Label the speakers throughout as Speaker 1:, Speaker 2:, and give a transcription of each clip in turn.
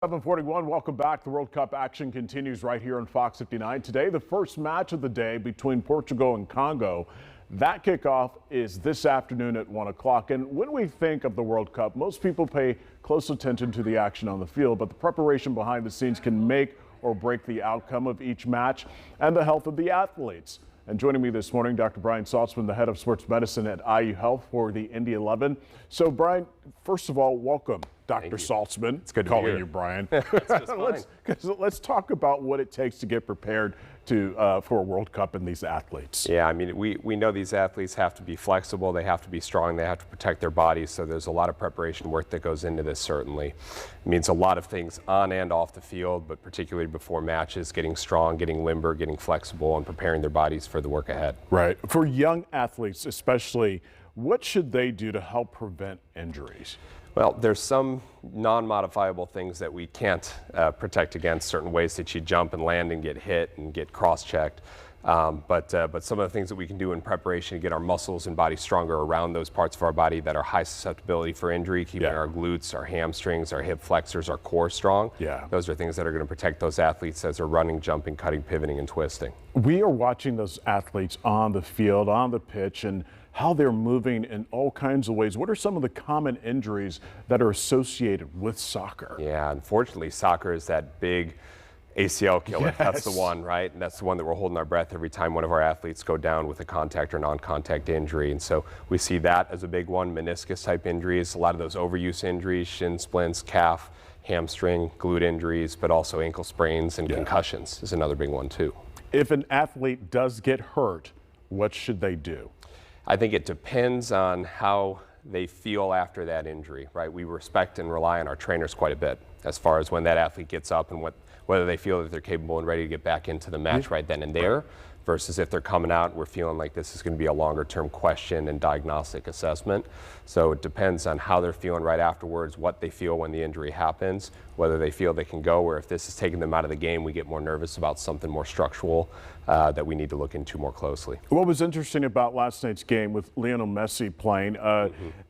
Speaker 1: 7:41, welcome back. The World Cup action continues right here on Fox 59. Today, the first match of the day between Portugal and Congo. That kickoff is this afternoon at 1 o'clock. And when we think of the World Cup, most people pay close attention to the action on the field, but the preparation behind the scenes can make or break the outcome of each match and the health of the athletes. And joining me this morning, Dr. Brian Saltzman, the head of sports medicine at IU Health for the Indy 11. So, Brian, first of all, welcome, Dr. Saltzman.
Speaker 2: It's good to
Speaker 1: calling
Speaker 2: be here.
Speaker 1: you Brian.
Speaker 2: let's
Speaker 1: talk about what it takes to get prepared for a World Cup and these athletes.
Speaker 2: Yeah, I mean, we know these athletes have to be flexible, they have to be strong, they have to protect their bodies, so there's a lot of preparation work that goes into this, certainly. It means a lot of things on and off the field, but particularly before matches, getting strong, getting limber, getting flexible, and preparing their bodies for the work ahead.
Speaker 1: Right. For young athletes especially, what should they do to help prevent injuries?
Speaker 2: Well, there's some non-modifiable things that we can't protect against, certain ways that you jump and land and get hit and get cross-checked. But some of the things that we can do in preparation to get our muscles and body stronger around those parts of our body that are high susceptibility for injury, keeping our glutes, our hamstrings, our hip flexors, our core strong.
Speaker 1: Yeah.
Speaker 2: Those are things that are going to protect those athletes as they're running, jumping, cutting, pivoting, and twisting.
Speaker 1: We are watching those athletes on the field, on the pitch, and how they're moving in all kinds of ways. What are some of the common injuries that are associated with soccer?
Speaker 2: Yeah, unfortunately, soccer is that big ACL killer.
Speaker 1: Yes.
Speaker 2: That's the one, right? And that's the one that we're holding our breath every time one of our athletes go down with a contact or non-contact injury. And so we see that as a big one. Meniscus type injuries, a lot of those overuse injuries, shin splints, calf, hamstring, glute injuries, but also ankle sprains and concussions is another big one too.
Speaker 1: If an athlete does get hurt, what should they do?
Speaker 2: I think it depends on how they feel after that injury, right? We respect and rely on our trainers quite a bit as far as when that athlete gets up and whether they feel that they're capable and ready to get back into the match right then and there, versus if they're coming out and we're feeling like this is going to be a longer term question and diagnostic assessment. So it depends on how they're feeling right afterwards, what they feel when the injury happens, whether they feel they can go, or if this is taking them out of the game, we get more nervous about something more structural that we need to look into more closely.
Speaker 1: What was interesting about last night's game with Lionel Messi playing,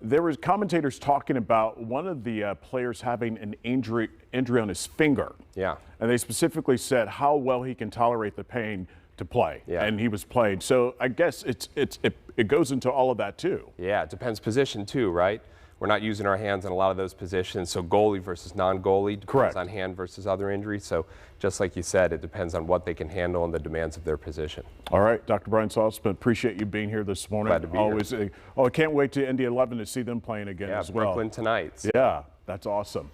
Speaker 1: there was commentators talking about one of the players having an injury on his finger.
Speaker 2: Yeah.
Speaker 1: And they specifically said how well he can tolerate the pain to play, and he was playing. So I guess it goes into all of that too.
Speaker 2: Yeah, it depends position too, right? We're not using our hands in a lot of those positions, so goalie versus non-goalie depends on hand versus other injuries. So just like you said, it depends on what they can handle and the demands of their position.
Speaker 1: All right, Dr. Brian Saltzman, appreciate you being here this morning.
Speaker 2: Glad to be here.
Speaker 1: I can't wait to Indy 11 to see them playing again as well.
Speaker 2: Brooklyn tonight.
Speaker 1: Yeah, that's awesome.